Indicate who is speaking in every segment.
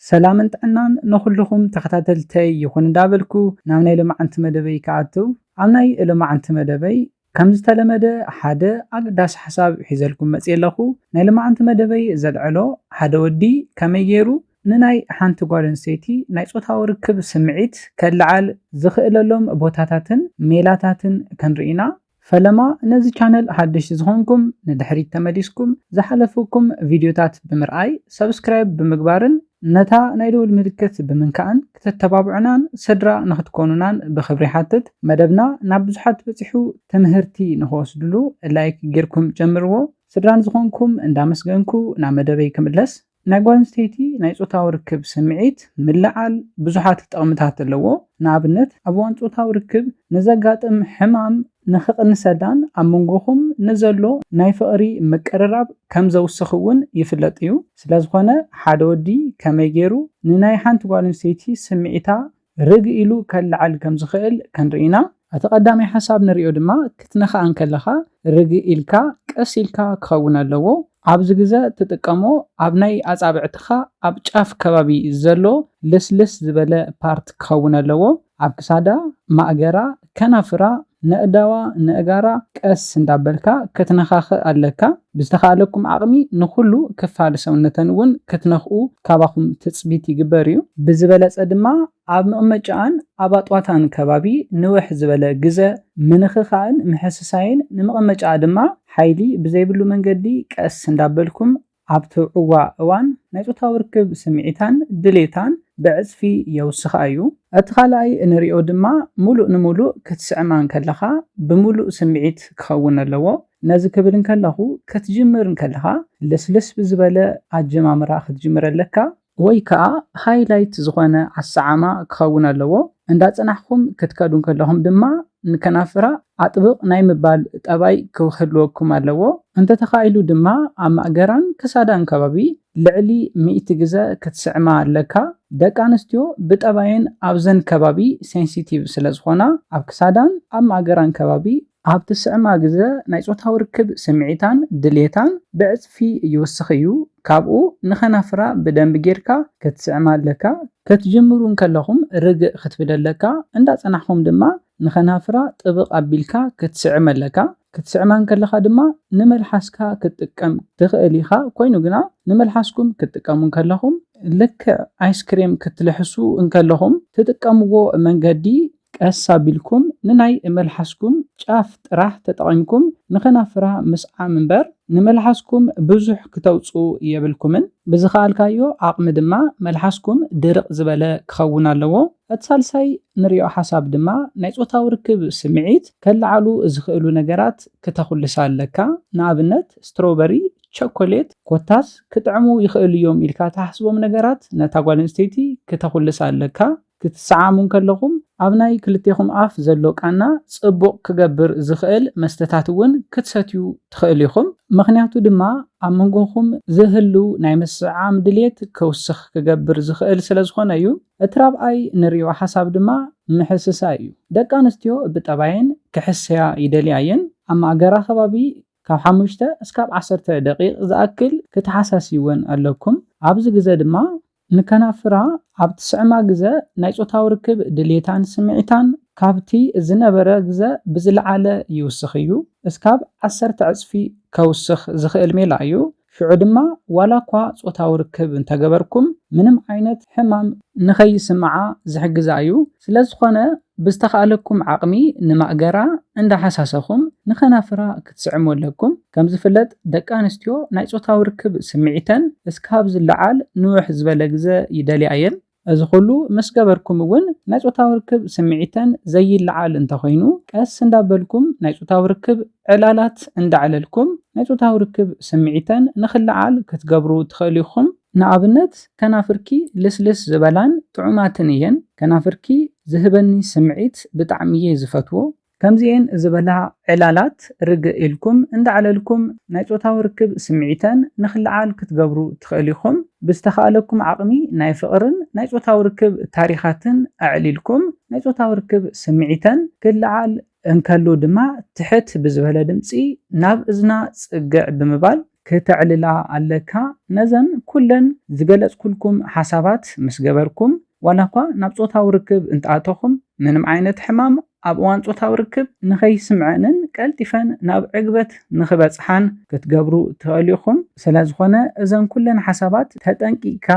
Speaker 1: سلام انت عنان نخلكم تختاتلتي يكون دابلكو نامناي لما عنت مدبي كعتو عمناي لما عنت مدبي كم زتلمده حدا أقداس حساب حيزلكم مسيلخو ناي لما عنت مدبي زدعلو حدا ودي كمييرو نناي حانت غالن سيتي ناي صوتاو ركب سمعيت كالعال زخئللهم بوتاتاتن ميلاتاتن كنرئينا فلما نزي channel حدش زهونكم ندحريت تمديسكم زحلفوكم فيديوتات بمرأي سبسكرايب بمقبارن نتا نايدول ملكت بمنكأن كتتبابعنان سدرا نختكونونان بخبري حاتت مدبنا نابزحات بتحو تمهرتي نخوصدلو لايك جيركم جمرو سدران زخونكم اندامسغنكو نامدبي كمدلس ناقوان ستيتي نايصوتاو ركب سمعيت ملعال بزحات تقمتات اللوو نابنت أبوان صوتاو ركب نزاقاتم حمام نخق نسدان أمونغوهم نزلو نايفقري مكرراب كم زوسخون يفلطيو سلازخونه حدودي كميجيرو نناي حانت غالن سيتي سمعيتا رجئلو كالعال كم زخئل كنرئينا أتقدامي حساب نريو دما كتنخا انكلخا رجئلكا كسيلكا كخون اللوو عبز جزا تتقمو عبناي أصابعتخا عب ጫፍ ከባቢ ዘሎ لسلس زبله بارت كخون اللوو عب كسادا ማእገራ ከናፍራ ነእዳዋ ነእጋራ ቀስ እንዳበልካ ከተነኻኸ ኣለካ ብዝተኻለኩም ዓቕሚ ንኹሉ ክፋል ሰውነተን ክትነኽኡ ካባኹም ትጽቢት ይግበር እዩ ብዝበለጸ ድማ ኣብ መቐመጫን ኣባጧታን ከባቢ ንውሕ ዝበለ ግዘ ምንኽኻን ምሕስሳይን ንመቐመጫ ድማ ሓይሊ ብዘይብሉ መንገዲ ቀስ እንዳበልኩም ኣብ ትውዕዋ እዋን ናይ ጾታዊ ርክብ ስምዒታን ድሌታን بعزفي يوسخايو اتخالاي انريو دما مولو نمولو كتسعمان كلخا بمولو سمعيت كخون اللوو نازي كبلن كلخو كتجمرن كلخا لسلس بزبالة عجمامرا كتجمر لكا ويكا هايلايت زغوانا عالسعاما كخون اللوو اندات انحكم كتكادون كلهم دما نكنافرا عطبق ناي مبال تاباي كوخلوكم اللوو انت تخايلو دما عما اقران كسادان كبابي لعلي مئت جزا كتسعما لكا ደቂ ኣንስትዮ ብጠባየን ኣብዘን ከባቢ ሴንሲቲቭ ስለዝኾና ኣብ ክሳዳን ኣብ ማእገራን ከባቢ ኣብ ትስዕማ ግዜ ናይ ጾታዊ ርክብ ስምዒታን ድሌታን ብዕፅፊ ይውስኽ እዩ ካብኡ ንኸናፍራ ብደንብ ጌርካ ክትስዕማ ኣለካ ክትጅምሩን ከለኹም ርግእ ክትብለለካ እንዳጸናሕኩም ድማ ንኸናፍራ ጥብቕ ኣቢልካ ክትስዕም ኣለካ ክትስዕማን ከለኻ ድማ ንመልሓስካ ክትጥቀም ትኽእል ኢኻ ኮይኑ ግና ንመልሓስኩም ክትጥቀሙን ከለኹም ልክዕ አይስክሬም ክትልሕሱ እንከለኹም ትጥቀምዎ መንገዲ ቀስ ኣቢልኩም ንናይ መልሓስኩም ጫፍ ጥራሕ ተጠቒምኩም ንኸናፍራ ምስዓም እምበር ንመልሓስኩም ብዙሕ ክተውፅኡ የብልኩምን ብዝኻኣልካዮ ዓቕሚ ድማ መልሓስኩም ድርቕ ዝበለ ክኸውን ኣለዎ እቲ ሳልሳይ ንሪኦ ሓሳብ ድማ ናይ ጾታዊ ርክብ ስምዒት ከለዓሉ ዝኽእሉ ነገራት ክተኹልሳ ኣለካ ንኣብነት ስትሮበሪ ቸኮሌት ኮታስ ክጥዕሙ ይኽእል እዮም ኢልካ ተሓስቦም ነገራት ነታ ጓል ኣንስተይቲ ክተኹልሳ ኣለካ ክትሰዓሙን ከለኹም ኣብ ናይ ክልቴኹም ኣፍ ዘሎ ቃና ጽቡቕ ክገብር ዝኽእል መስተታት እውን ክትሰትዩ ትኽእል ኢኹም ምኽንያቱ ድማ ኣብ መንጎኹም ዝህሉ ናይ ምስዓም ድሌት ክውስኽ ክገብር ዝኽእል ስለ ዝኾነ እዩ እቲ ራብዓይ ንሪኦ ሓሳብ ድማ ምሕስሳ እዩ ደቂ ኣንስትዮ ብጠባየን ክሕሰያ ይደልያ እየን ኣብ ማእገራ ከባቢ ካብ 5 እስካብ 10 ደቂቕ ዝኣክል ክትሓሳስይወን ኣለኩም ኣብዚ ግዜ ድማ ንከናፍራ ኣብ ትስዕማ ግዜ ናይ ጾታዊ ርክብ ድሌታን ስምዒታን ካብቲ ዝነበረ ግዜ ብዝለዓለ ይውስኽ እዩ እስካብ 10 ዕፅፊ ከውስኽ ዝኽእል ሜላ እዩ ሽዑ ድማ ዋላ እኳ ጾታዊ ርክብ እንተገበርኩም ምንም ዓይነት ሕማም ንኸይስምዓ ዝሕግዛ እዩ ስለዝኾነ ብዝተኻለኩም ዓቕሚ ንማእገራ እንዳሓሳሰኹም ንኸናፍራ ክትስዕሙ ኣለኩም ከም ዝፍለጥ ደቂ ኣንስትዮ ናይ ጾታዊ ርክብ ስምዒተን እስካብ ዝለዓል ንውሕ ዝበለ ግዜ ይደልያ እየን እዚ ኩሉ ምስ ገበርኩም እውን ናይ ጾታዊ ርክብ ስምዒተን ዘይለዓል እንተኾይኑ ቀስ እንዳበልኩም ናይ ጾታዊ ርክብ ዕላላት እንዳዕለልኩም ናይ ጾታዊ ርክብ ስምዒተን ንኽለዓል ክትገብሩ ትኽእሉ ኢኹም ንኣብነት ከናፍርኪ ልስልስ ዝበላን ጥዑማትን እየን ከናፍርኪ ዝህበኒ ስምዒት ብጣዕሚ እየ ዝፈትዎ ከምዚአን ዝበላ ዕላላት ርግእ ኢልኩም እንዳዕለልኩም ናይ ጾታዊ ርክብ ስምዒተን ንኽለዓል ክትገብሩ ትኽእሉ ኢኹም ብዝተኻለኩም ዓቕሚ ናይ ፍቕርን ናይ ጾታዊ ርክብ ታሪኻትን ኣዕሊልኩም ናይ ጾታዊ ርክብ ስምዒተን ክለዓል እንከሉ ድማ ትሕት ብዝበለ ድምፂ ናብ እዝና ጽግዕ ብምባል ክትዕልላ ኣለካ ነዘን ኩለን ዝገለጽ ኩልኩም ሓሳባት ምስ ገበርኩም ዋላ እኳ ናብ ጾታዊ ርክብ እንተኣተኹም ምንም ዓይነት ሕማም ኣብ እዋን ጾታዊ ርክብ ንኸይስምዐንን ቀልጢፈን ናብ ዕግበት ንኽበጽሓን ክትገብሩ ትኽእሉ ኢኹም። ስለ ዝኾነ እዘን ኩለን ሓሳባት ተጠንቂቕካ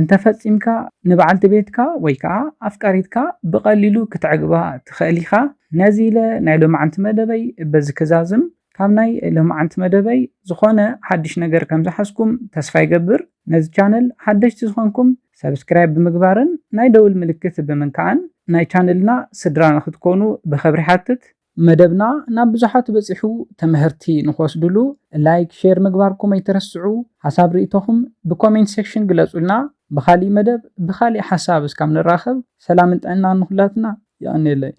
Speaker 1: እንተፈጺምካ ንበዓልቲ ቤትካ ወይ ከዓ ኣፍቃሪትካ ብቐሊሉ ክትዕግባ ትኽእል ኢኻ። ነዚ ኢለ ናይ ሎማዓንቲ መደበይ በዚ ክዛዝም ካብ ናይ ሎማዓንቲ መደበይ ዝኾነ ሓድሽ ነገር ከም ዝሓዝኩም ተስፋ ይገብር። ነዚ ቻነል ሓደሽቲ ዝኾንኩም ሰብስክራይብ ብምግባርን ናይ ደውል ምልክት ብምንካዕን ናይ ቻነልና ስድራ ንኽትኮኑ ብኽብሪ ሓትት። መደብና ናብ ብዙሓት በፂሑ ትምህርቲ ንኽወስድሉ ላይክ ሼር ምግባርኩም ኣይትረስዑ። ሓሳብ ርእቶኹም ብኮሜንት ሴክሽን ግለጹልና። ብኻሊእ መደብ ብኻሊእ ሓሳብ እስካብ ንራኸብ ሰላምን ጥዕናን ንኹላትና ይቀኒለይ።